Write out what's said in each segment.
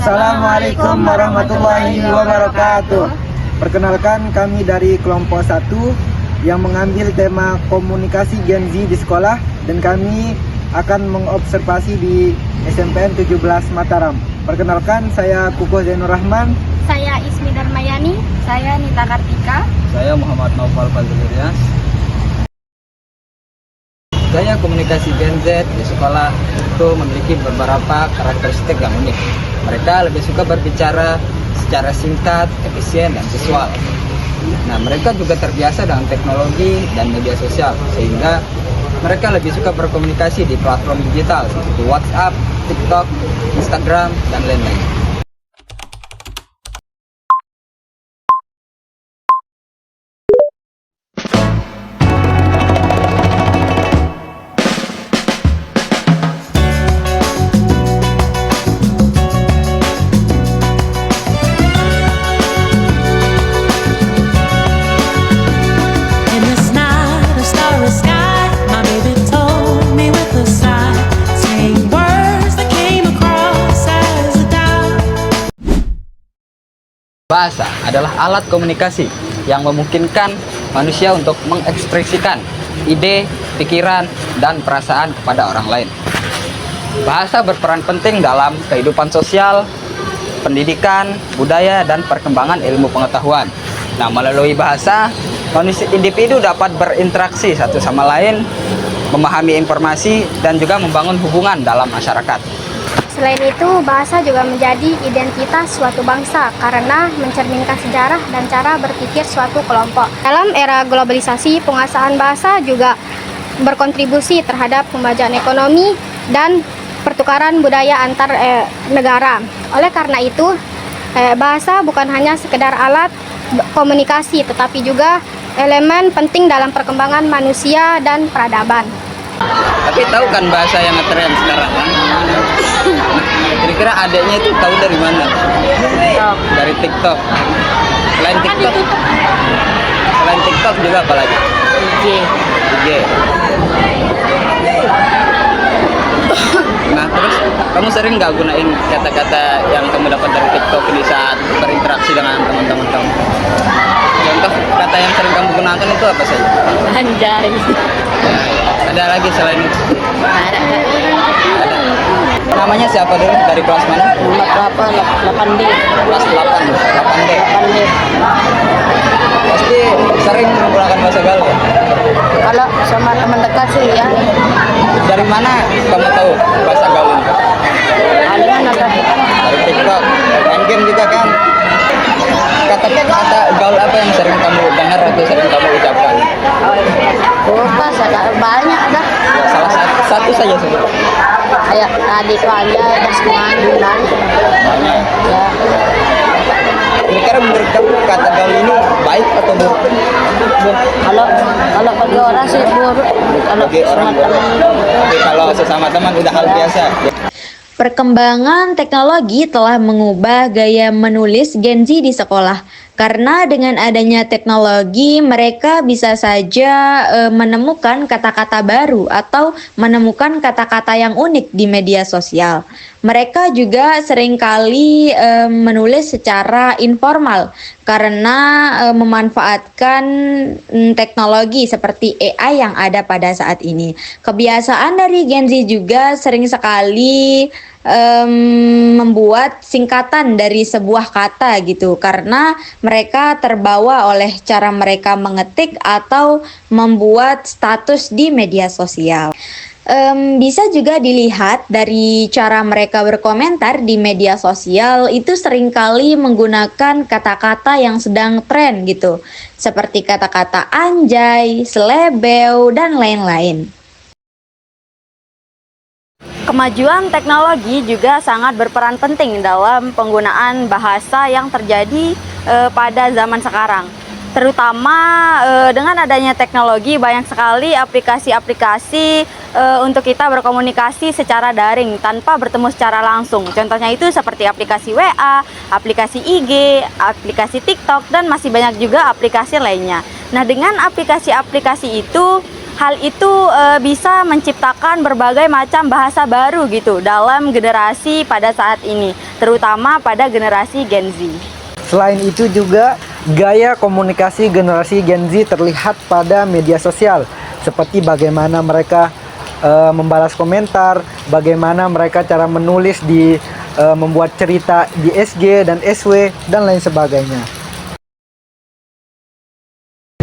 Assalamualaikum warahmatullahi wabarakatuh. Perkenalkan, kami dari kelompok 1 yang mengambil tema komunikasi Gen Z di sekolah, dan kami akan mengobservasi di SMPN 17 Mataram. Perkenalkan, saya Kukuh Zainur Rahman. Saya Ismi Darmayani. Saya Nita Kartika. Saya Muhammad Naufal Fazlurias. Gaya komunikasi Gen Z di sekolah itu memiliki beberapa karakteristik yang unik. Mereka lebih suka berbicara secara singkat, efisien, dan visual. Nah, mereka juga terbiasa dengan teknologi dan media sosial, sehingga mereka lebih suka berkomunikasi di platform digital seperti WhatsApp, TikTok, Instagram, dan lain-lain. Bahasa adalah alat komunikasi yang memungkinkan manusia untuk mengekspresikan ide, pikiran, dan perasaan kepada orang lain. Bahasa berperan penting dalam kehidupan sosial, pendidikan, budaya, dan perkembangan ilmu pengetahuan. Nah, melalui bahasa, manusia individu dapat berinteraksi satu sama lain, memahami informasi, dan juga membangun hubungan dalam masyarakat. Selain itu, bahasa juga menjadi identitas suatu bangsa karena mencerminkan sejarah dan cara berpikir suatu kelompok. Dalam era globalisasi, penguasaan bahasa juga berkontribusi terhadap pembajakan ekonomi dan pertukaran budaya antar negara. Oleh karena itu, bahasa bukan hanya sekedar alat komunikasi, tetapi juga elemen penting dalam perkembangan manusia dan peradaban. Tapi tahu kan bahasa yang ngetren sekarang kan? Kira-kira adanya itu tahu dari mana? Dari TikTok. Selain TikTok juga apa lagi? IG. Nah, terus kamu sering nggak gunain kata-kata yang kamu dapat dari TikTok ini saat berinteraksi dengan teman-teman kamu? Contoh kata yang sering kamu gunakan itu apa saja? Anjay. Ada lagi selain itu? Ada. Namanya siapa dulu? Dari kelas mana? 8D. Kelas 8D. Pasti sering menggunakan bahasa gaul ya? Kalau sama teman dekat sih ya. Dari mana kamu tahu bahasa gaul ini? Dari TikTok. Main game juga kan? Kata gaul apa yang sering kamu dengar atau sering kamu ucapkan? Lupa, banyak ada. Ya, salah satu saja sebut. Kayak tadi itu aja, kesenangan bulan. Banyak. Ya. Kira-kira menurut kamu kata gaul ini baik atau buruk? Kalau bagi orang sih buruk. Kalau Bagi orang buruk. Tapi kalau sesama teman udah hal biasa. Perkembangan teknologi telah mengubah gaya menulis Gen Z di sekolah. Karena dengan adanya teknologi, mereka bisa saja menemukan kata-kata baru atau menemukan kata-kata yang unik di media sosial. Mereka juga seringkali menulis secara informal karena memanfaatkan teknologi seperti AI yang ada pada saat ini. Kebiasaan dari Gen Z juga sering sekali membuat singkatan dari sebuah kata gitu, karena mereka terbawa oleh cara mereka mengetik atau membuat status di media sosial. Bisa juga dilihat dari cara mereka berkomentar di media sosial, itu seringkali menggunakan kata-kata yang sedang tren gitu, seperti kata-kata anjay, selebeu, dan lain-lain. Kemajuan teknologi juga sangat berperan penting dalam penggunaan bahasa yang terjadi pada zaman sekarang. Terutama dengan adanya teknologi, banyak sekali aplikasi-aplikasi untuk kita berkomunikasi secara daring tanpa bertemu secara langsung. Contohnya itu seperti aplikasi WA, aplikasi IG, aplikasi TikTok, dan masih banyak juga aplikasi lainnya. Nah, dengan aplikasi-aplikasi itu Hal itu bisa menciptakan berbagai macam bahasa baru gitu dalam generasi pada saat ini, terutama pada generasi Gen Z. Selain itu juga gaya komunikasi generasi Gen Z terlihat pada media sosial, seperti bagaimana mereka membalas komentar, bagaimana mereka cara menulis membuat cerita di SG dan SW dan lain sebagainya.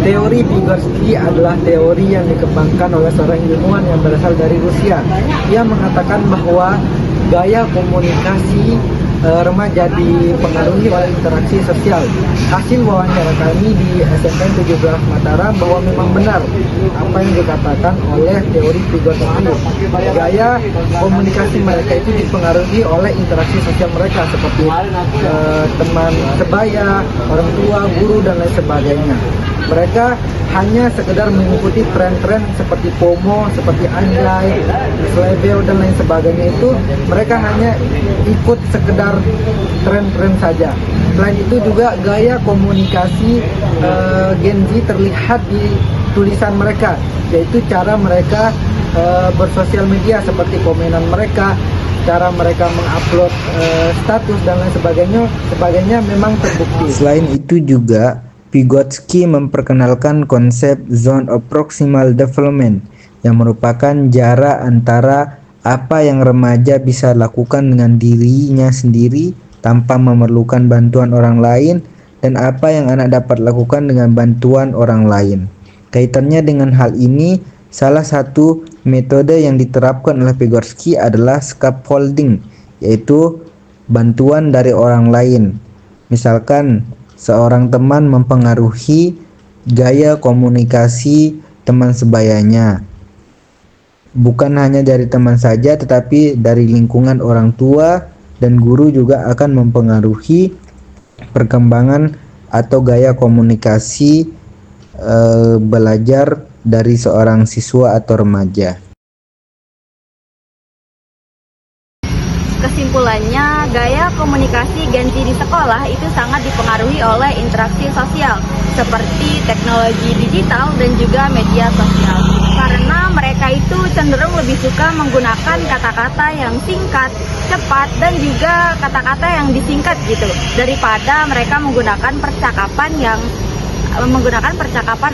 Teori Vygotsky adalah teori yang dikembangkan oleh seorang ilmuwan yang berasal dari Rusia. Ia mengatakan bahwa gaya komunikasi remaja dipengaruhi oleh interaksi sosial. Hasil wawancara kami di SMK 17 Mataram bahwa memang benar apa yang dikatakan oleh teori Vygotsky. Gaya komunikasi mereka itu dipengaruhi oleh interaksi sosial mereka seperti teman sebaya, orang tua, guru dan lain sebagainya. Mereka hanya sekedar mengikuti tren-tren seperti FOMO, seperti anjay, slebeo dan lain sebagainya itu mereka hanya ikut sekedar tren-tren saja. Selain itu juga gaya komunikasi Gen Z terlihat di tulisan mereka, yaitu cara mereka bersosial media seperti komenan mereka, cara mereka mengupload status dan lain sebagainya memang terbukti. Selain itu juga Vygotsky memperkenalkan konsep zone of proximal development yang merupakan jarak antara apa yang remaja bisa lakukan dengan dirinya sendiri tanpa memerlukan bantuan orang lain dan apa yang anak dapat lakukan dengan bantuan orang lain. Kaitannya dengan hal ini, salah satu metode yang diterapkan oleh Vygotsky adalah scaffolding, yaitu bantuan dari orang lain. Misalkan seorang teman mempengaruhi gaya komunikasi teman sebayanya. Bukan hanya dari teman saja, tetapi dari lingkungan orang tua dan guru juga akan mempengaruhi perkembangan atau gaya komunikasi belajar dari seorang siswa atau remaja. Kesimpulannya, gaya komunikasi Gen Z di sekolah itu sangat dipengaruhi oleh interaksi sosial seperti teknologi digital dan juga media sosial. Karena mereka itu cenderung lebih suka menggunakan kata-kata yang singkat, cepat, dan juga kata-kata yang disingkat gitu, daripada mereka menggunakan percakapan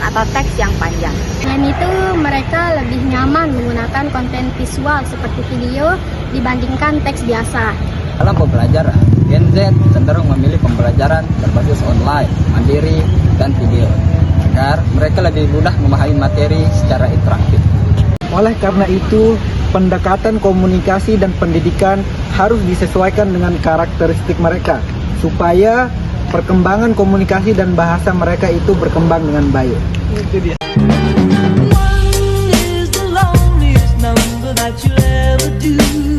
atau teks yang panjang. Selain itu, mereka lebih nyaman menggunakan konten visual seperti video dibandingkan teks biasa. Dalam pembelajaran, Gen Z cenderung memilih pembelajaran berbasis online, mandiri, dan video, agar mereka lebih mudah memahami materi secara interaktif. Oleh karena itu, pendekatan komunikasi dan pendidikan harus disesuaikan dengan karakteristik mereka, supaya perkembangan komunikasi dan bahasa mereka itu berkembang dengan baik. Itu dia. One is the loneliest number that you'll ever do.